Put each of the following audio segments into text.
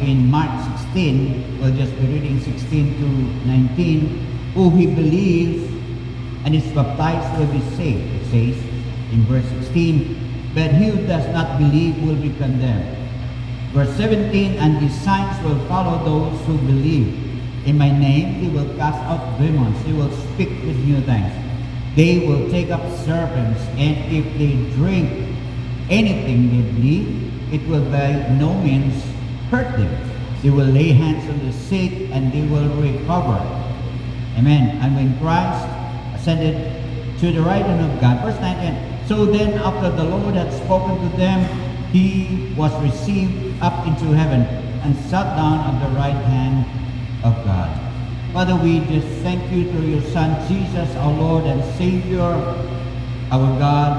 in Mark 16, we'll just be reading 16 to 19, who he believes and is baptized will be saved. It says in verse 16, but he who does not believe will be condemned. Verse 17, and these signs will follow those who believe. In my name, they will cast out demons. They will speak with new tongues. They will take up serpents, and if they drink anything deadly, it will by no means hurt them. They will lay hands on the sick, and they will recover. Amen. And when Christ ascended to the right hand of God, verse 19, so then after the Lord had spoken to them, he was received up into heaven and sat down on the right hand of God. Father, we just thank you through your Son, Jesus, our Lord and Savior, our God,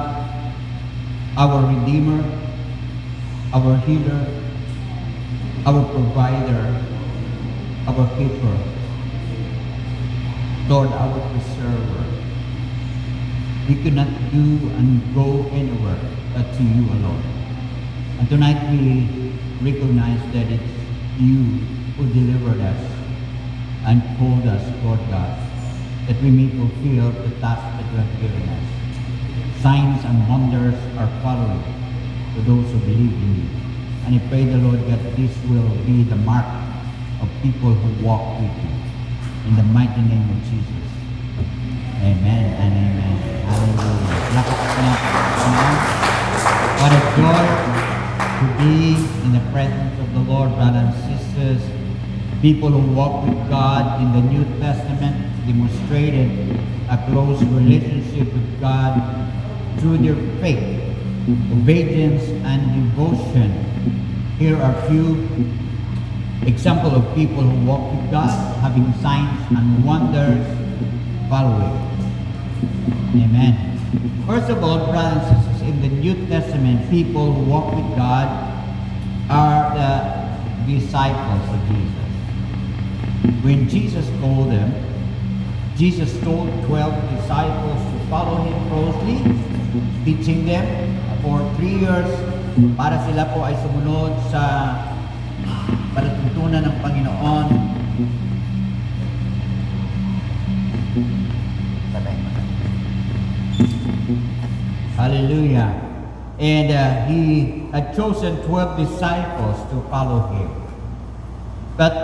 our Redeemer, our Healer, our Provider, our Keeper, Lord, our Preserver. We could not do and go anywhere but to you alone. And tonight we recognize that it's you who delivered us and called us, Lord God, that we may fulfill the task that you have given us. Signs and wonders are following to those who believe in you. And I pray the Lord that this will be the mark of people who walk with you. In the mighty name of Jesus. Amen and amen. Hallelujah. What a joy to be in the presence of the Lord, brothers and sisters. People who walk with God in the New Testament demonstrated a close relationship with God through their faith, obedience, and devotion. Here are a few examples of people who walk with God, having signs and wonders following. Amen. First of all, brothers and sisters, in the New Testament, people who walk with God are the disciples of Jesus. When Jesus called them, Jesus told 12 disciples to follow Him closely, teaching them for 3 years para sila po ay sumunod sa palatuntunan ng Panginoon. Hallelujah. And He had chosen 12 disciples to follow Him. But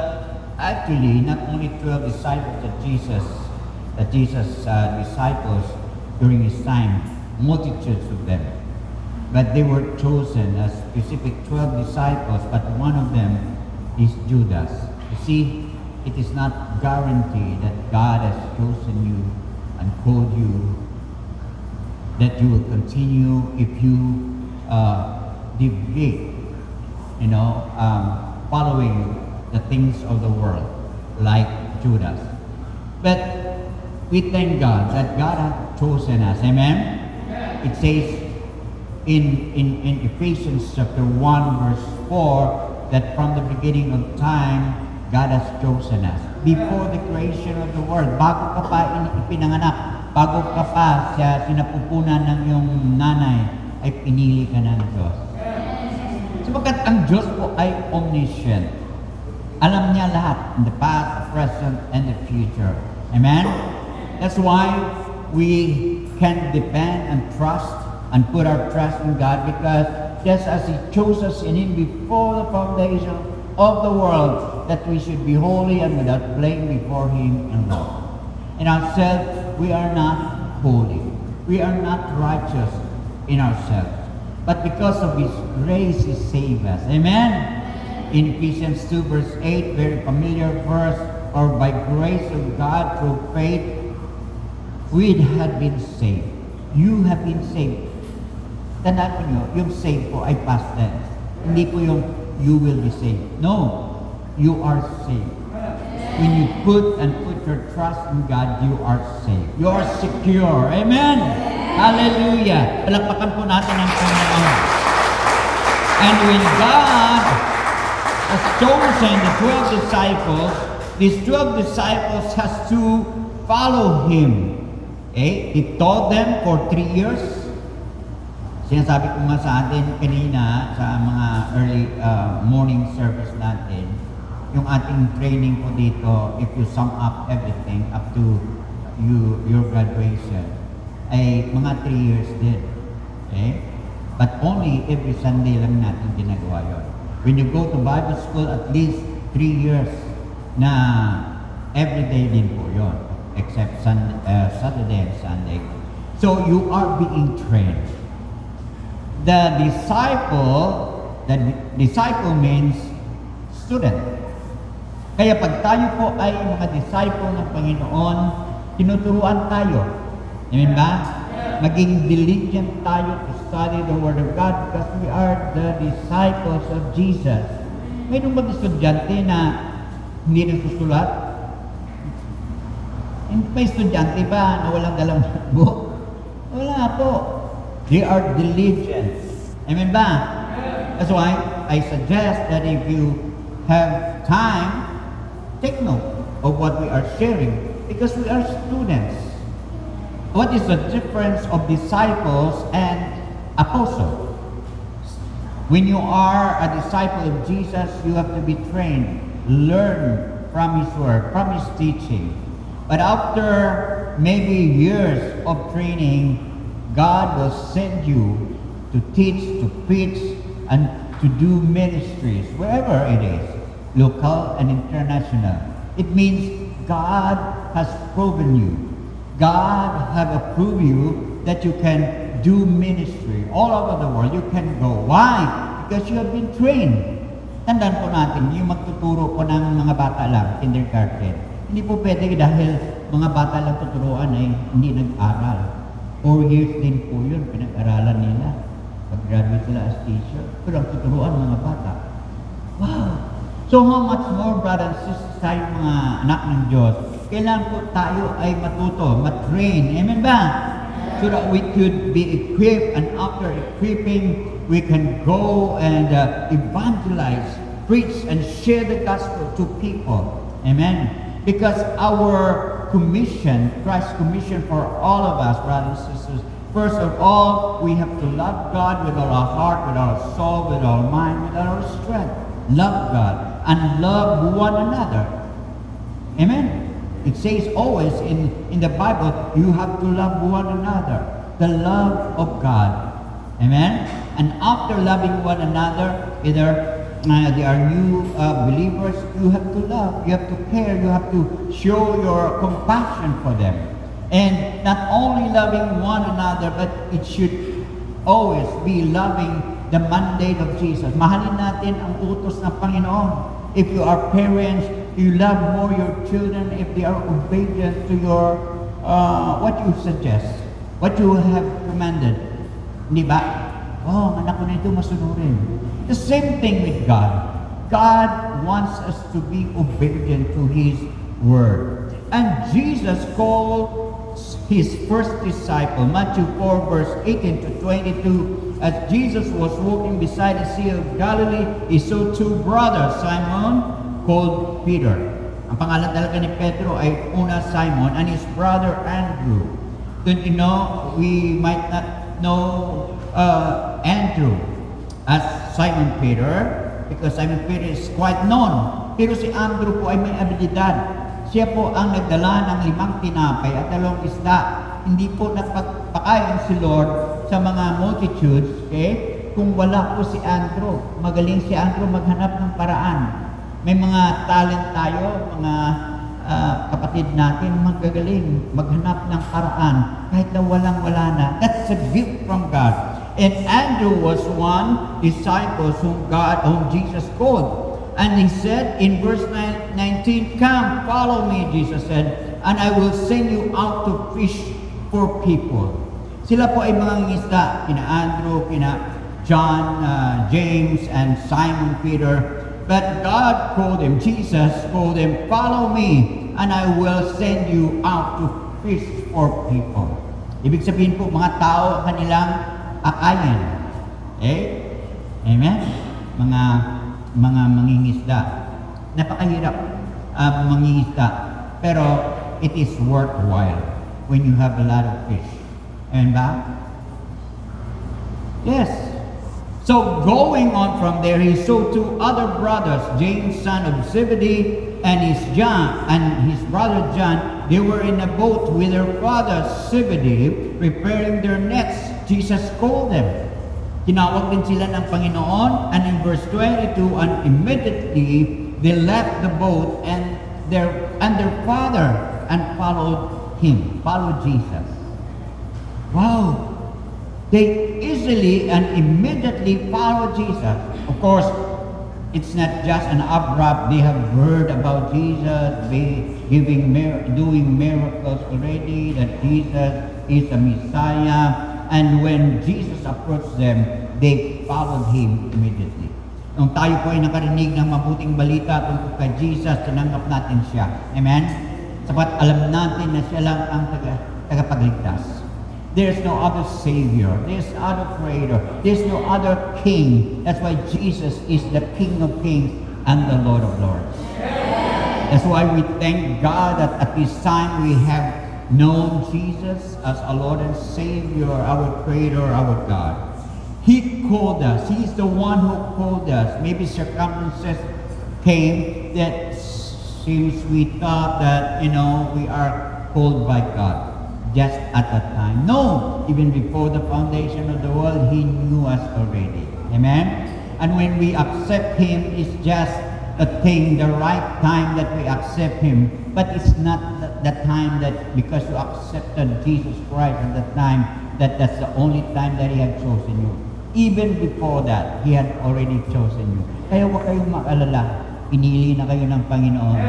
actually, not only 12 disciples that Jesus disciples during His time, multitudes of them. But they were chosen as specific 12 disciples, but one of them is Judas. You see, it is not guaranteed that God has chosen you and called you, that you will continue if you deviate, following the things of the world, like Judas. But we thank God that God has chosen us. Amen? It says in Ephesians chapter 1 verse 4 that from the beginning of time, God has chosen us. Before the creation of the world, bago ka pa ipinanganak, bago ka pa siya sinapupunan ng iyong nanay, ay pinili ka na ng Diyos. Sapagkat ang Diyos po ay omniscient. Alam niya lahat, in the past, the present, and the future. Amen? That's why we can depend and trust and put our trust in God, because just as He chose us in Him before the foundation of the world, that we should be holy and without blame before Him in love. In ourselves, we are not holy. We are not righteous in ourselves. But because of His grace, He saved us. Amen? In Ephesians 2 verse 8, very familiar verse, or by grace of God through faith, we had been saved. You have been saved. Tandaan po nyo, yung saved po ay past tense. Hindi po yung you will be saved. No, you are saved. When you put your trust in God, you are saved. You are secure. Amen? Hallelujah. Palakpakan po natin ang Panginoon. And when God has chosen the 12 disciples, these 12 disciples has to follow Him. Okay? He taught them for 3 years. Sinasabi ko nga sa atin kanina sa mga early morning service natin, yung ating training po dito, if you sum up everything up to your graduation, ay mga 3 years din. Okay? But only every Sunday lang natin ginagawa yun. When you go to Bible school, at least 3 years na everyday din po yun, except Saturday and Sunday. So you are being trained. The disciple means student. Kaya pag tayo po ay mga disciple ng Panginoon, tinuturuan tayo. Amen ba? Maging diligent tayo to study the Word of God because we are the disciples of Jesus. Mayroong mga estudyante na hindi nagsusulat? May estudyante ba na walang dalang book? Wala po. They are diligent. Amen ba? That's why I suggest that if you have time, take note of what we are sharing because we are students. What is the difference of disciples and apostles? When you are a disciple of Jesus, you have to be trained, learn from His Word, from His teaching. But after maybe years of training, God will send you to teach, to preach, and to do ministries, wherever it is, local and international. It means God has proven you. God have approved you that you can do ministry all over the world. You can go. Why? Because you have been trained. Tandaan po natin, yung magtuturo po ng mga bata lang, kindergarten. Hindi po pwede dahil mga bata lang tuturuan ay hindi nag-aral. 4 years din po yun, pinag-aralan nila. Pag-graduate sila as teacher. Pero ang tuturuan mga bata. Wow! So how much more, brothers and sisters, tayo mga anak ng Diyos, kailangan po tayo ay matuto, matrain. Amen ba? So that we could be equipped, and after equipping, we can go and evangelize, preach, and share the gospel to people. Amen? Because our commission, Christ's commission for all of us, brothers and sisters, first of all, we have to love God with all our heart, with our soul, with our mind, with our strength. Love God and love one another. Amen? It says always in the Bible, you have to love one another. The love of God. Amen? And after loving one another, either they are new believers, you have to love, you have to care, you have to show your compassion for them. And not only loving one another, but it should always be loving the mandate of Jesus. Mahalin natin ang utos ng Panginoon. If you are parents, you love more your children if they are obedient to your what you suggest, what you have commanded. Di ba? Oh, anak ko na ito masunurin. The same thing with God. God wants us to be obedient to His Word. And Jesus called His first disciple, Matthew 4 verse 18 to 22, as Jesus was walking beside the Sea of Galilee, He saw 2 brothers, Simon, called Peter. Ang pangalan talaga ni Pedro ay una Simon, and his brother Andrew. Don't you know, we might not know Andrew as Simon Peter, because Simon Peter is quite known. Pero si Andrew po ay may abilidad. Siya po ang nagdala ng 5 tinapay at 2 isda. Hindi po nagpakain si Lord sa mga multitudes, okay? Kung wala po si Andrew. Magaling si Andrew maghanap ng paraan. May mga talent tayo, mga kapatid natin, magagaling maghanap ng paraan kahit na walang-wala na. That's a gift from God. And Andrew was one disciple whom Jesus called. And he said in verse 19, "Come, follow me," Jesus said, "and I will send you out to fish for people." Sila po ay mga ngisda, kina Andrew, kina John, James, and Simon Peter. But God called him, Jesus called him, "Follow me, and I will send you out to fish for people." Ibig sabihin po, mga tao ang kanilang akayin. Amen? Mga mangingisda. Napakahirap mangingisda. Pero it is worthwhile when you have a lot of fish. Amen ba? Yes. So going on from there, he saw two other brothers, James, son of Zebedee, and his brother John. They were in a boat with their father Zebedee, preparing their nets. Jesus called them. Tinawag din sila ng Panginoon, and in verse 22, and immediately they left the boat and their father and followed Jesus. Wow! They easily and immediately followed Jesus. Of course, it's not just an abrupt, they have heard about Jesus, doing miracles already, that Jesus is the Messiah. And when Jesus approached them, they followed Him immediately. Nung tayo po ay nakarinig ng mabuting balita tungkol kay Jesus, tinanggap natin siya. Amen? Sapat alam natin na siya lang ang tagapagligtas. There's no other Savior. There's no other Creator. There's no other King. That's why Jesus is the King of Kings and the Lord of Lords. That's why we thank God that at this time we have known Jesus as our Lord and Savior, our Creator, our God. He called us. He's the one who called us. Maybe circumstances came that seems we thought that, we are called by God just at that time. No, even before the foundation of the world, He knew us already. Amen? And when we accept Him, it's just a thing, the right time that we accept Him. But it's not the time that because you accepted Jesus Christ at the time, that's the only time that He had chosen you. Even before that, He had already chosen you. Kaya huwag kayong mag-alala. Pinili na kayo ng Panginoon.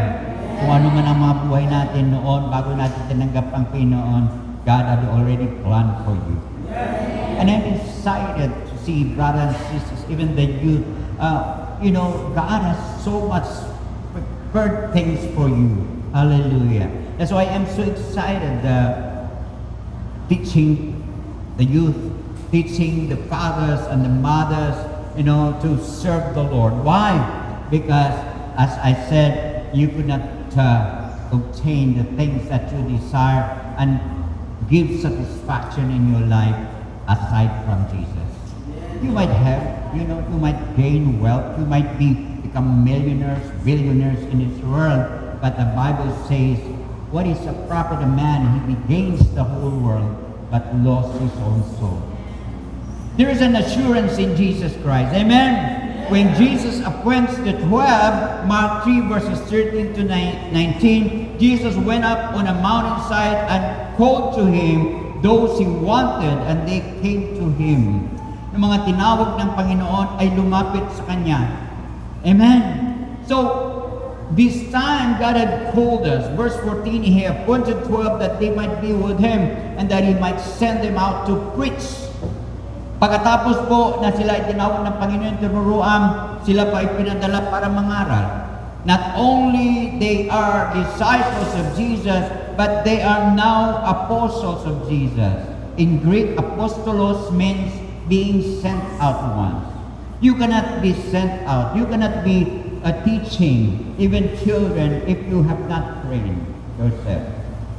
Kung ano man ang mga buhay natin noon, bago natin tinanggap ang Panginoon, God had already planned for you. And I'm excited to see brothers and sisters, even the youth. God has so much prepared things for you. Hallelujah. That's why I'm so excited teaching the youth, teaching the fathers and the mothers, to serve the Lord. Why? Because, as I said, you could not obtain the things that you desire and give satisfaction in your life aside from Jesus. You might have, you might gain wealth, you might become millionaires, billionaires in this world, but the Bible says, what is a profit a man? He gains the whole world, but lost his own soul. There is an assurance in Jesus Christ. Amen? When Jesus appoints the 12, Mark 3 verses 13 to 19, Jesus went up on a mountainside and called to Him those He wanted, and they came to Him. Yung mga tinawag ng Panginoon ay lumapit sa Kanya. Amen? So, this time God had called us. Verse 14, He appointed 12 that they might be with Him and that He might send them out to preach. Pagkatapos po na sila ay tinawag ng Panginoon tinuruan, sila pa ay pinadala para mangaral. Not only they are disciples of Jesus, but they are now apostles of Jesus. In Greek, apostolos means being sent out once. You cannot be sent out. You cannot be teaching even children if you have not trained yourself.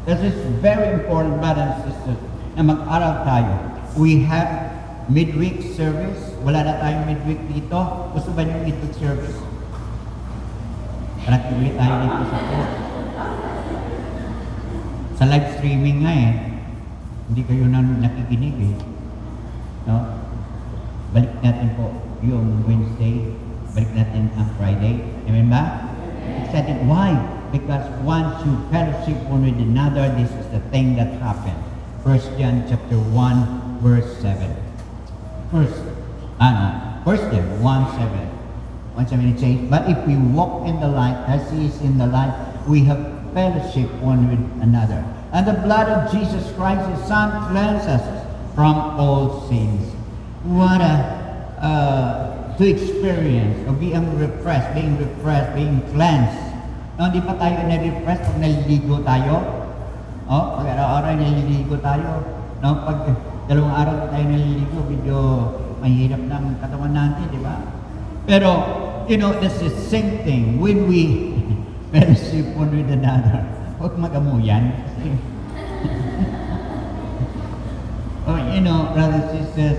This is very important, brothers and sisters, na mag-aral tayo. We have midweek service. Wala na tayong midweek dito. Gusto ba yung midweek service? Nag-uwi tayo dito sa course. Sa live streaming nga hindi kayo nakikinig No? Balik natin po yung Wednesday. Balik natin ang Friday. Amen ba? Excited. Why? Because once you fellowship one with another, this is the thing that happens. 1 John chapter 1 verse 7. First John 1:7. 1:7 it says, but if we walk in the light as He is in the light, we have fellowship one with another. And the blood of Jesus Christ, His Son, cleanses us from all sins. What to experience of being refreshed, being cleansed. No, hindi pa tayo na-refresh pag naliligo tayo. Pag araw-araw naliligo tayo. No, pag dalawang araw na tayo naliligo, medyo mahirap ng katawan natin, di ba? Pero, that's the same thing when we fellowship one with another. Huwag mag-amuyan. Brothers and sisters,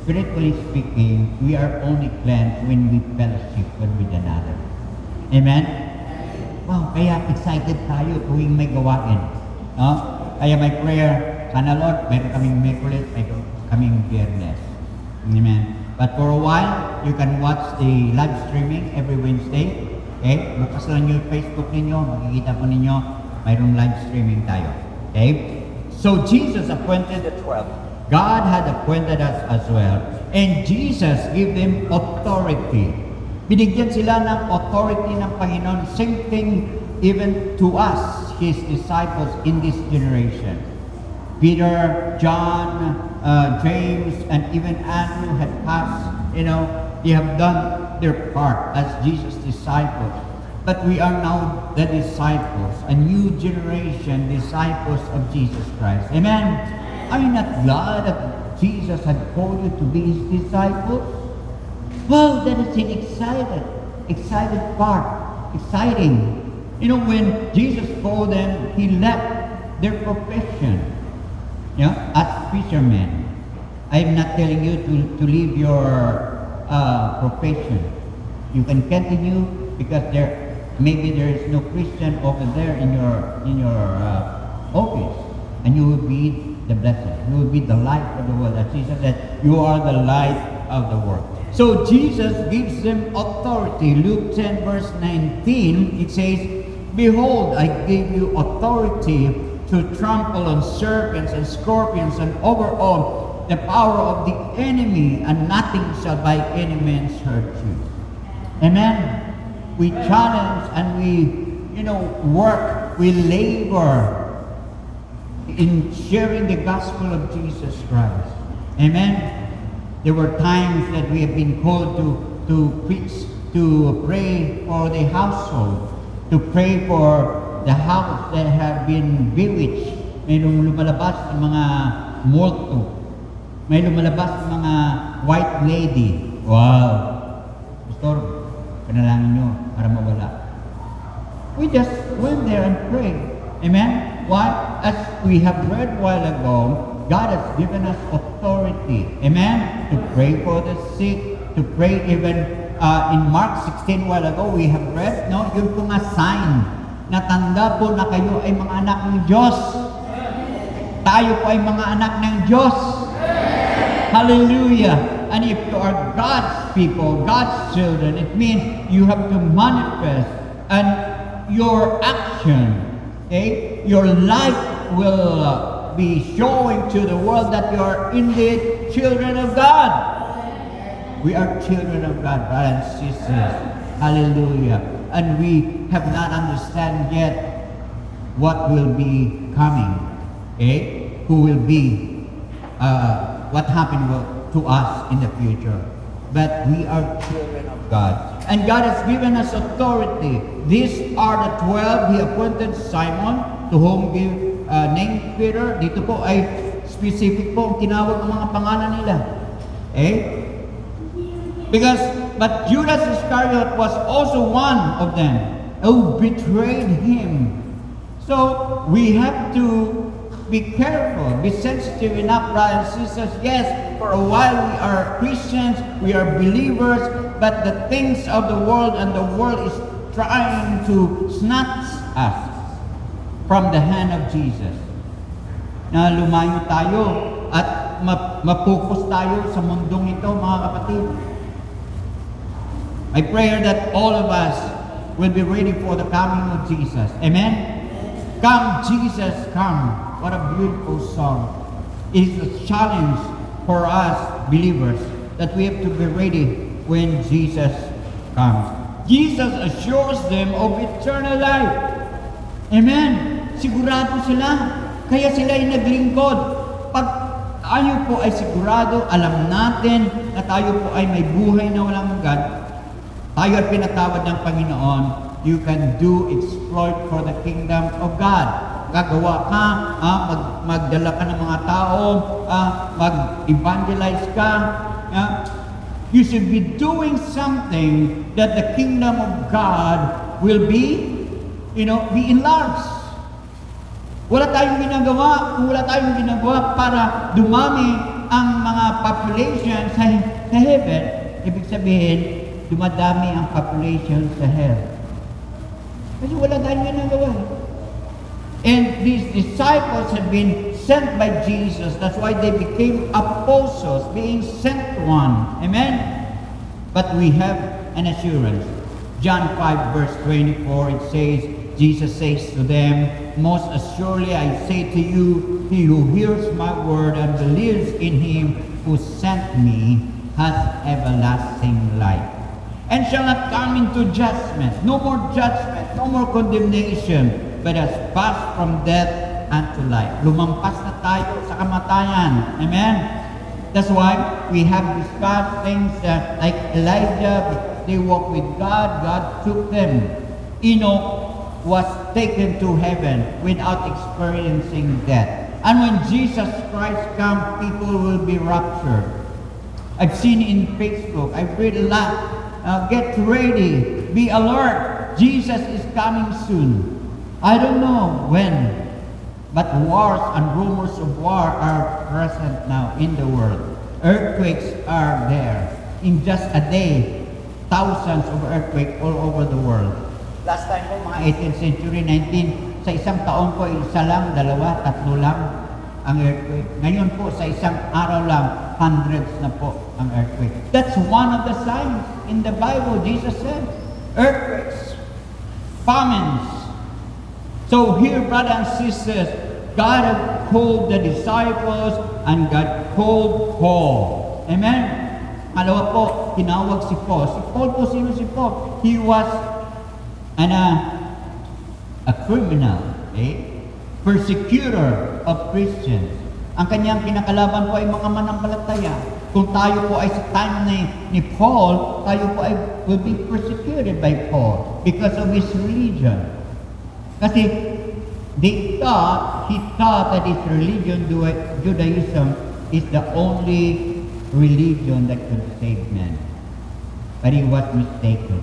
spiritually speaking, we are only cleansed when we fellowship one with another. Amen? Wow, kaya excited tayo tuwing may gawain. No? Kaya may prayer, sana Lord, meron kaming Miyerkules, meron kaming Biyernes. Amen? But for a while, you can watch the live streaming every Wednesday. Okay? Bukas lang yung Facebook ninyo, makikita po ninyo, mayroong live streaming tayo. Okay? So Jesus appointed the 12. God had appointed us as well. And Jesus gave them authority. Binigyan sila ng authority ng Panginoon. Same thing even to us, His disciples in this generation. Peter, John, James, and even Andrew had passed, they have done their part as Jesus' disciples. But we are now the disciples, a new generation, disciples of Jesus Christ. Amen? Are you not glad that Jesus had called you to be His disciples? Well, that is an excited part, exciting. When Jesus called them, He left their profession, as fishermen. I am not telling you to leave your profession. You can continue because maybe there is no Christian over there in your office, and you will be the blessing. You will be the light of the world. As Jesus said, you are the light of the world. So Jesus gives them authority. Luke 10 verse 19, it says, "Behold, I give you authority to trample on serpents and scorpions and over all the power of the enemy, and nothing shall by any means hurt you." Amen. We challenge and we, work, we labor in sharing the gospel of Jesus Christ. Amen. There were times that we have been called to preach, to pray for the household, to pray for the house that have been bewitched. May lumalabas ng mga multo. May lumalabas ng mga white lady. Wow! Pastor, panalangin nyo para mawala. We just went there and prayed. Amen? Why? As we have read a while ago, God has given us authority. Amen? To pray for the sick, to pray even in Mark 16 a while ago, we have read, yun po nga sign na tanda po na kayo ay mga anak ng Diyos. Tayo po ay mga anak ng Diyos. Hallelujah! And if you are God's people, God's children, it means you have to manifest, and your action, your life will be showing to the world that you are indeed children of God. We are children of God, brothers and sisters. Hallelujah. And we have not understand yet what will be coming. Who will be, what happened to us in the future. But we are children of God. And God has given us authority. These are the 12. He appointed Simon, to whom give name Peter. Dito po ay specific po ang tinawag ng mga pangalan nila. But Judas Iscariot was also one of them who betrayed Him. So we have to be careful, be sensitive enough, brothers and sisters. Yes, for a while we are Christians, we are believers, but the things of the world and the world is trying to snatch us from the hand of Jesus. Na lumayo tayo at mapokus tayo sa mundong ito, mga kapatid. I pray that all of us will be ready for the coming of Jesus. Amen? Come, Jesus, come. What a beautiful song. It is a challenge for us believers that we have to be ready when Jesus comes. Jesus assures them of eternal life. Amen? Sigurado sila. Kaya sila ay naglingkod. Pag tayo po ay sigurado, alam natin na tayo po ay may buhay na walang hanggan, tayo ay pinatawad ng Panginoon, you can do exploit for the kingdom of God. Gagawa ka, magdala ka ng mga tao, mag-evangelize ka. You should be doing something that the kingdom of God will be enlarged. Wala tayong ginagawa para dumami ang mga population sa heaven, ibig sabihin, dumadami ang population sa hell. Kasi wala tayong ginagawa. And these disciples had been sent by Jesus. That's why they became apostles, being sent one. Amen? But we have an assurance. John 5 verse 24, it says, Jesus says to them, most assuredly I say to you, he who hears my word and believes in him who sent me has everlasting life, and shall not come into judgment. No more judgment, no more condemnation, but has passed from death unto life. Lumampas na tayo sa kamatayan. Amen? That's why we have discussed things like Elijah, they walked with God, God took them. Enoch was taken to heaven without experiencing death. And when Jesus Christ comes, people will be raptured. I've seen in Facebook, I've read a lot, get ready, be alert, Jesus is coming soon. I don't know when, but wars and rumors of war are present now in the world. Earthquakes are there. In just a day, thousands of earthquakes all over the world. Last time po, mga 18th century, 19, sa isang taon po, isa lang, dalawa, tatlo lang ang earthquake. Ngayon po, sa isang araw lang, hundreds na po ang earthquake. That's one of the signs in the Bible. Jesus said, earthquakes, famines. So here, brothers and sisters, God had called the disciples and God called Paul. Amen? Malawa po, tinawag si Paul. Si Paul po, sino si Paul? He was a criminal, persecutor of Christians. Ang kanyang kinakalaban po ay mga manampalataya. Kung tayo po ay sa time ni Paul, tayo po ay will be persecuted by Paul because of his religion. Kasi he thought that his religion, Judaism, is the only religion that could save men. But he was mistaken.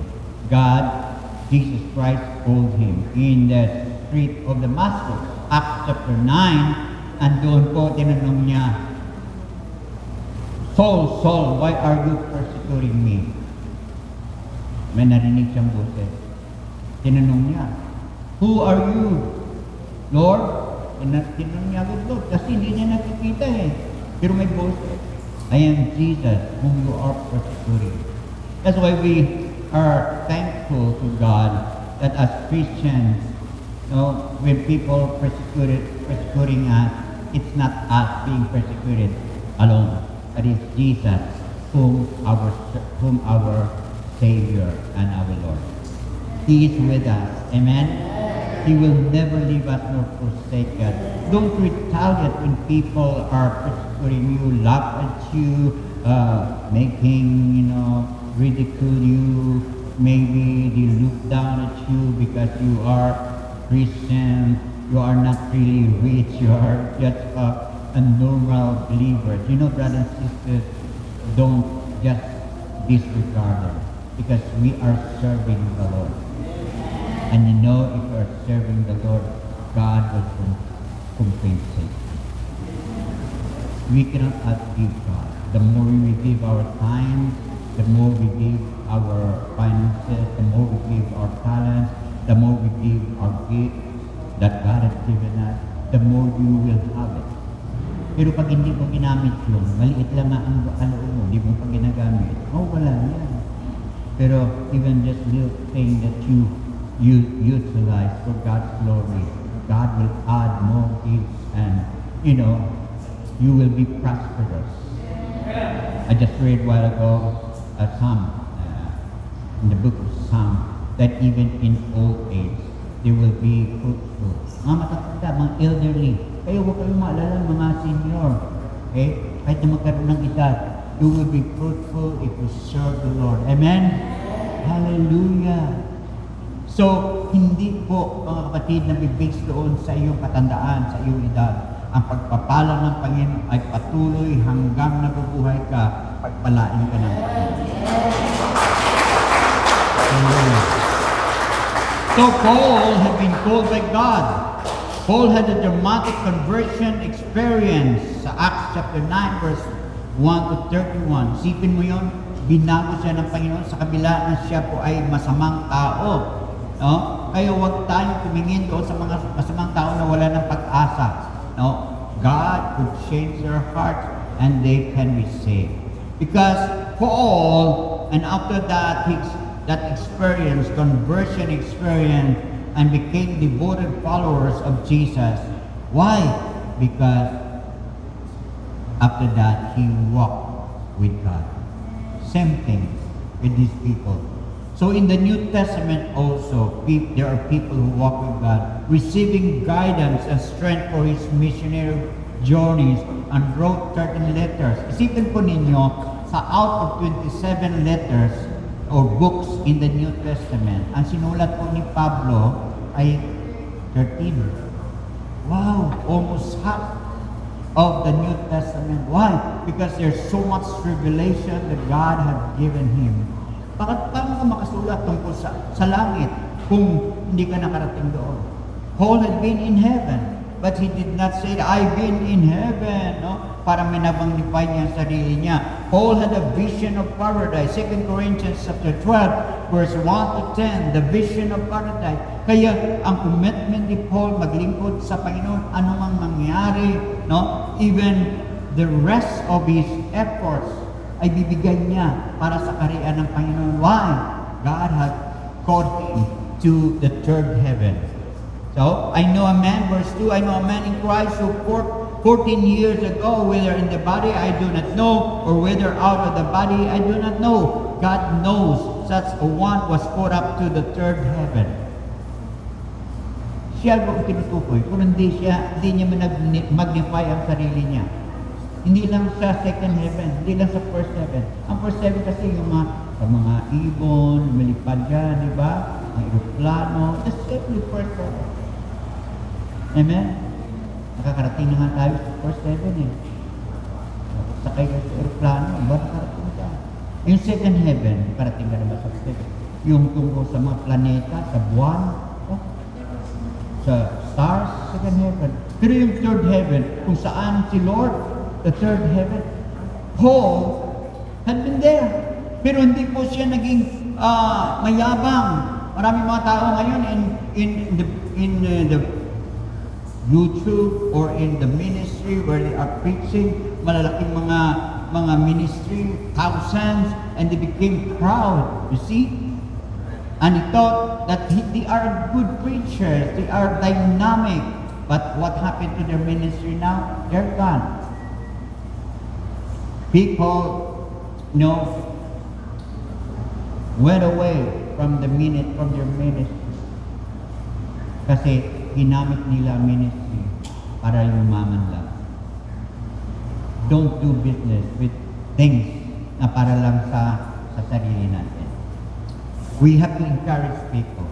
Jesus Christ called him in the street of Damascus, Acts chapter 9, and doon po tinanong niya, Saul, Saul, why are you persecuting me? May narinig siyang boses. Tinanong niya, who are you, Lord? Tinanong niya agad, Lord, kasi hindi niya nakikita Pero may boses, I am Jesus whom you are persecuting. That's why we are thankful to God that as Christians, when people persecuting us, it's not us being persecuted alone, but it's Jesus whom our Savior and our Lord. He is with us. Amen? He will never leave us nor forsake us. Don't retaliate when people are persecuting you, laugh at you, making, ridicule you. Maybe they look down at you because you are Christian. You are not really rich. You are just a normal believer. Brothers and sisters, don't just disregard them because we are serving the Lord. And if you are serving the Lord, God will compensate you. We cannot outgive God. The more we give our time, the more we give our finances, the more we give our talents, the more we give our gifts that God has given us, the more you will have it. Pero pag hindi mo ginamit yun, maliit lang ang loob mo, hindi mo pa ginagamit, wala yan. Pero even just little thing that you utilize for God's glory, God will add more gifts and, you will be prosperous. I just read a while ago a psalm in the book of Psalm that even in old age, they will be fruitful. Mga matatanda, mga elderly, kayo huwag kayong maalala mga senior. Kahit na magkaroon ng edad, you will be fruitful if you serve the Lord. Amen? Hallelujah! So, hindi po, mga kapatid, na bibigis doon sa iyong katandaan, sa iyong edad. Ang pagpapala ng Panginoon ay patuloy hanggang nabubuhay ka, pagpalain ka ng Panginoon. So, Paul had been called by God. Paul had a dramatic conversion experience sa Acts chapter 9 verse 1 to 31. Isipin mo yon, binago siya ng Panginoon sa kabila na siya po ay masamang tao. No? Kaya huwag tayong tumingin doon sa mga masamang tao na wala ng pag-asa. No? God could change their hearts and they can be saved. Because Paul, and after that, that experience, conversion experience, and became devoted followers of Jesus. Why? Because after that, he walked with God. Same thing with these people. So in the New Testament also, there are people who walk with God, receiving guidance and strength for his missionary journeys, and wrote certain letters. Isipin po ninyo, sa out of 27 letters or books in the New Testament, ang sinulat po ni Pablo ay 13. Wow! Almost half of the New Testament. Why? Because there's so much revelation that God had given him. Bakit paano ka makasulat tungkol sa langit kung hindi ka nakarating doon? Paul had been in heaven, but he did not say, I've been in heaven, no? Para minabangnify niya ang sarili niya. Paul had a vision of paradise. 2 Corinthians chapter 12, verse 1 to 10, the vision of paradise. Kaya ang commitment ni Paul maglingkod sa Panginoon, anumang mangyari, no? Even the rest of his efforts ay bibigay niya para sa kaharian ng Panginoon. Why? God had called him to the third heaven. So, I know a man, verse 2, I know a man in Christ who 14 years ago, whether in the body I do not know, or whether out of the body I do not know. God knows such a one was caught up to the third heaven. Siya ang tinutukoy, kung hindi niya magnify ang sarili niya. Hindi lang sa second heaven, hindi lang sa first heaven. Ang first heaven kasi yung mga ibon, malipad dyan, di ba? Ang aeroplano, that's simply first heaven. Amen? Nakakarating na nga tayo sa first heaven eh. Sakay ka sa aeroplano, ba nakarating ka? Yung second heaven, parating ka naman sa first heaven. Yung tungkol sa mga planeta, sa buwan, sa stars, second heaven. Pero yung third heaven, kung saan si Lord, the third heaven, Paul had been there. Pero hindi po siya naging mayabang. Maraming mga tao ngayon in the YouTube or in the ministry where they are preaching, malalaking mga ministry, thousands, and they became proud, you see? And he thought that they are good preachers, they are dynamic. But what happened to their ministry now? They're gone. People, went away from their ministry. Kasi ginamit nila ministry para yumaman lang. Don't do business with things na para lang sa sarili natin. We have to encourage people.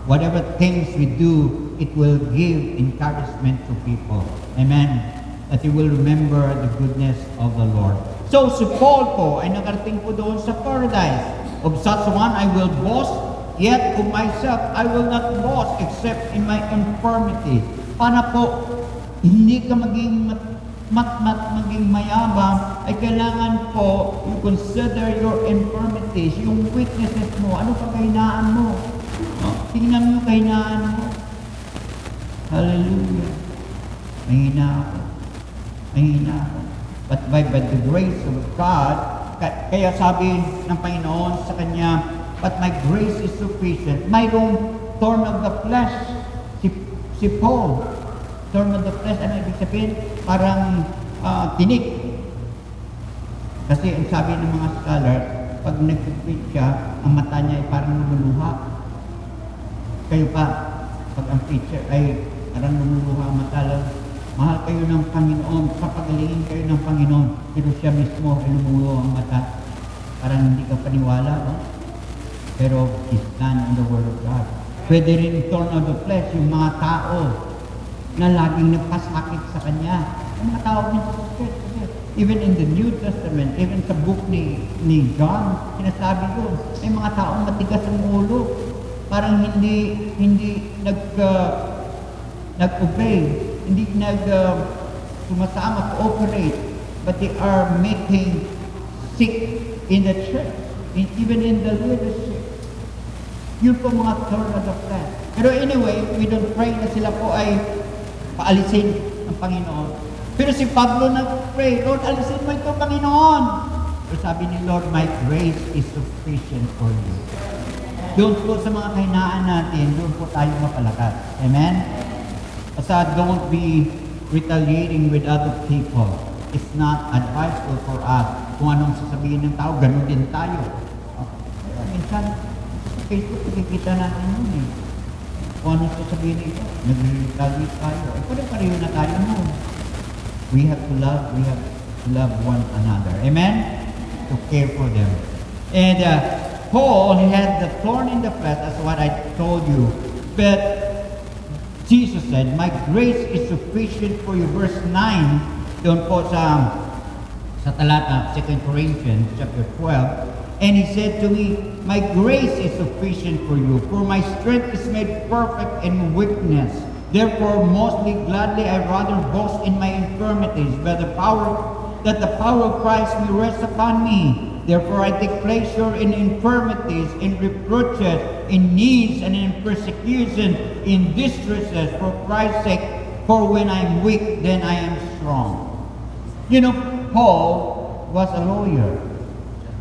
Whatever things we do, it will give encouragement to people. Amen. That you will remember the goodness of the Lord. So si Paul po ay nakarating po doon sa paradise. Of such one I will boast, yet of myself I will not boast except in my infirmity. Para po hindi ka maging maging mayabang, ay kailangan po you consider your infirmities, yung weaknesses mo. Ano pa kahinaan mo? Tingnan mo yung kahinaan mo. Hallelujah. Mahina ako. But by the grace of God, kaya sabi ng Panginoon sa kanya, but my grace is sufficient. Mayroong thorn of the flesh, si Paul. Thorn of the flesh, ano ibig sabihin? Parang tinik. Kasi ang sabi ng mga scholars, pag nag-preach siya, ang mata niya ay parang lumuluha. Kayo pa, pag ang preacher ay parang lumuluha ang mata lang, mahal kayo ng Panginoon, papagalingin kayo ng Panginoon, pero siya mismo ay lumuluha ang mata. Parang hindi ka paniwala, no? Pero he stand on the word of God. Pwede rin thorn of the flesh, yung mga tao na laging nagpasakit sa kanya. Ang mga tao nagpasakit. Even in the New Testament, even sa book ni John, sinasabi yun, may mga taong matigas ang ulo. Parang hindi nag-obey, hindi sumasama, cooperate but they are making sick in the church, even in the leadership. Yun po mga thorn of the flesh. Pero anyway, we don't pray na sila po ay paalisin ng Panginoon. Pero si Pablo nag-pray, Lord, alisin mo ito, Panginoon. Pero sabi ni Lord, my grace is sufficient for you. Doon po sa mga kahinaan natin, doon po tayo mapalakas. Amen? Basta don't be retaliating with other people. It's not advisable for us. Kung anong sasabihin ng tao, ganun din tayo. Minsan, sa Facebook, nakikita natin yun eh. Kung anong sasabihin nito, nag-retaliate tayo. Pare-pareho na tayo nun. We have to love one another. Amen? To care for them. And Paul had the thorn in the flesh, that's what I told you. But Jesus said, my grace is sufficient for you. Verse 9, doon po sa talata, 2 Corinthians chapter 12. And he said to me, my grace is sufficient for you, for my strength is made perfect in weakness. Therefore, mostly gladly I rather boast in my infirmities, that the power of Christ may rest upon me. Therefore, I take pleasure in infirmities, in reproaches, in needs, and in persecution, in distresses, for Christ's sake. For when I'm weak, then I am strong. You know, Paul was a lawyer.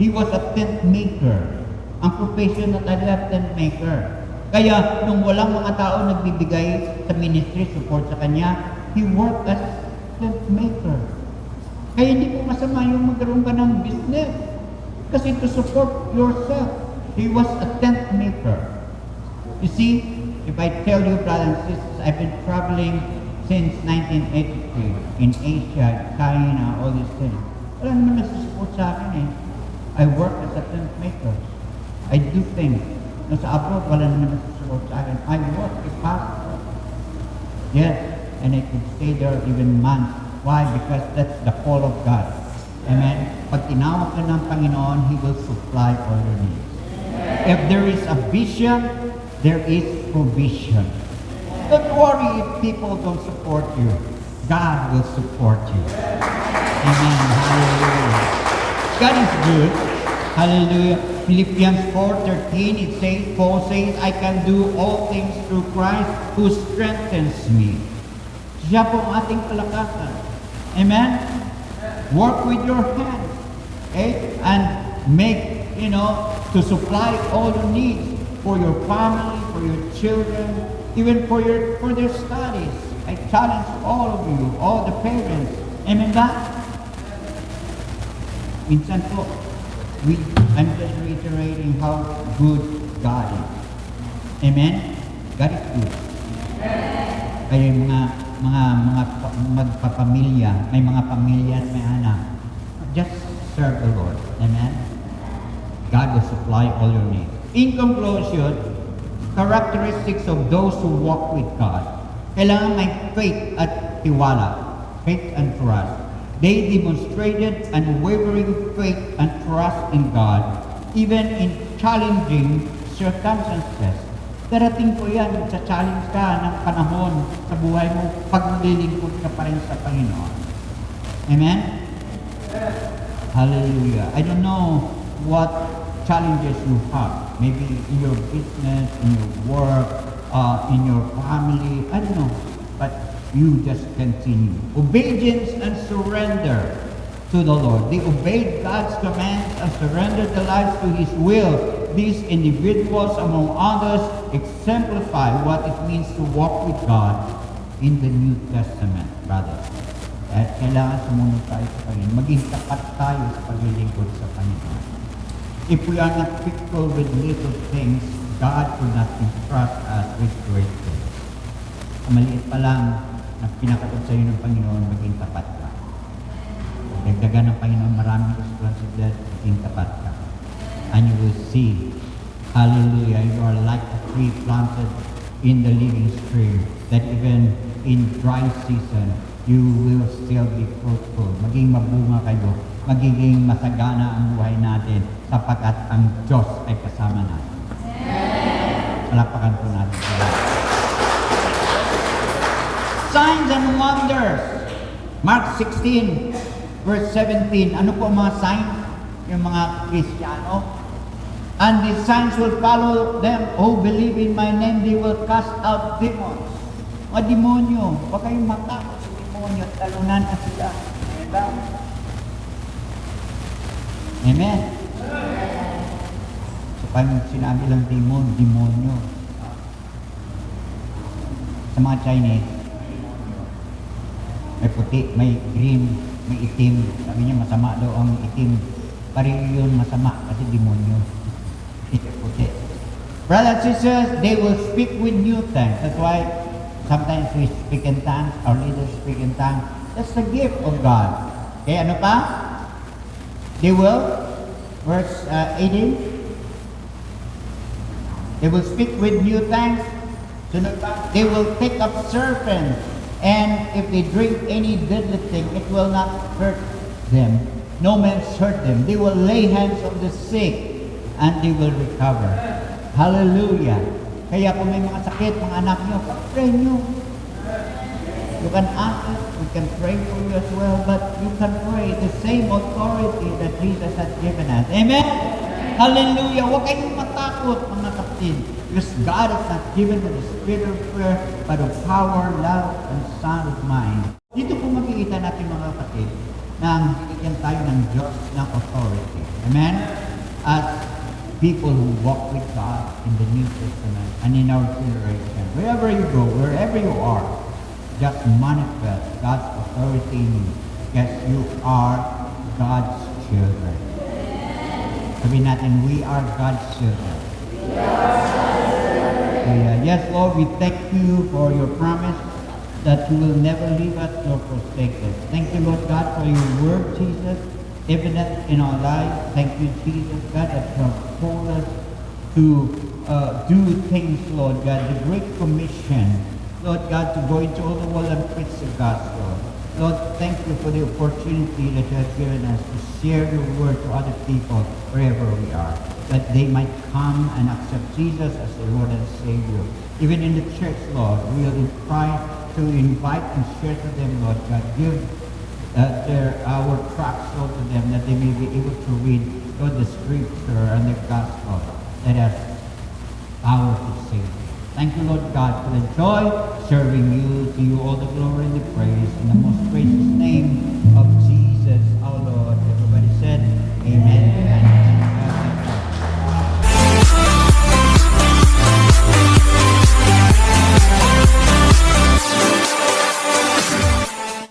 He was a tent maker. Ang profession na talaga tent maker. Kaya, nung walang mga tao nagbibigay sa ministry, support sa kanya, he worked as tent maker. Kaya hindi po masama yung magkaroon ka ng business. Kasi to support yourself, he was a tent maker. You see, if I tell you, brothers and sisters, I've been traveling since 1983 in Asia, China, all these things. Wala naman nagsusupport sa akin eh. I work as a tent maker. I do things. Sa abroad, wala naman nagsusupport sa akin. I work as pastor. Yes, and I could stay there even months. Why? Because that's the call of God. Amen? Pag tinawag ka ng Panginoon, He will supply all your needs. If there is a vision, there is provision. Don't worry if people don't support you. God will support you. Amen. Hallelujah. God is good. Hallelujah. Philippians 4:13, it says, Paul says, I can do all things through Christ who strengthens me. Siya po ang ating palakasan. Amen? Work with your hands. Okay? And make, to supply all your needs for your family, for your children, even for their studies. I challenge all of you, all the parents. Amen ba? Minsan po, I'm just reiterating how good God is. Amen? God is good. Kaya yung mga magpapamilya, may mga pamilya at may anak, just serve the Lord. Amen? God will supply all your needs. In conclusion, characteristics of those who walk with God. Kailangan may faith at tiwala. Faith and trust. They demonstrated unwavering faith and trust in God, even in challenging circumstances. Darating po yan, sa challenge ka ng panahon sa buhay mo, pag nililingkod ka pa rin sa Panginoon. Amen? Hallelujah. I don't know what challenges you have. Maybe in your business, in your work, in your family. I don't know. But you just continue. Obedience and surrender to the Lord. They obeyed God's commands and surrendered their lives to His will. These individuals, among others, exemplify what it means to walk with God in the New Testament, brothers. At kailangan sumunod tayo sa Panginoon. Maging tapat tayo sa paglilingkod sa Panginoon. If we are not faithful with little things, God will not entrust us with great things. Maliit pa lang na pinakatod sa iyo ng Panginoon, maging tapat ka. Dagdagan ng Panginoon maraming responsibilidad, maging tapat ka. And you will see, hallelujah, you are like a tree planted in the living stream, that even in dry season, you will still be fruitful. Maging mabunga kayo, magiging masagana ang buhay natin, sapagkat ang Diyos ay kasama natin. Palapakan po natin sila. Signs and wonders. Mark 16, verse 17, ano po ang mga signs? Yung mga Kristiyano. And these signs will follow them who believe in my name. They will cast out demons. Mga demonyo. Huwag kayong matakot sa demonyo. Talunan na sila. Amen. Amen. So, pag sinabi lang demonyo. Sa mga Chinese, may puti, may green, may itim. Sabi niya masama daw ang itim. Pareho yun masama kasi demonyo. Puti. Brothers and sisters, they will speak with new tongues. That's why sometimes we speak in tongues, our leaders speak in tongues. That's the gift of God. Okay, ano pa? They will, verse 18, they will speak with new tongues. Sunod pa, they will take up serpents, and if they drink any deadly thing, it will not hurt them. No man hurt them. They will lay hands on the sick, and they will recover. Hallelujah. Kaya kung may mga sakit, mga anak nyo, pag-pray nyo. You can ask us, we can pray for you as well, but you can pray the same authority that Jesus has given us. Amen? Hallelujah. Huwag kayong matakot, mga kapatid. Because God has not given us the spirit of fear, but of power, love, and sound of mind. Dito po makikita natin, mga kapatid, na bigyan tayo ng Diyos ng authority. Amen? As people who walk with God in the New Testament and in our generation, wherever you go, wherever you are, just manifest God's authority in you. Yes, you are God's children. Sabihin natin, we are God's children. Yes, Lord, we thank you for your promise that you will never leave us nor forsake us. Thank you, Lord God, for your word, Jesus, evident in our lives. Thank you, Jesus, God, that you have called us to do things, Lord God, the Great Commission, Lord God, to go into all the world and preach the gospel. Lord, thank you for the opportunity that you have given us to share your word to other people wherever we are, that they might come and accept Jesus as their Lord and Savior. Even in the church, Lord, we will try to invite and share to them, Lord God, give our tracts, Lord, to them, that they may be able to read, Lord, the scripture and the gospel that has power to save. Thank you, Lord God, for the joy serving you. To you all the glory and the praise in the most gracious name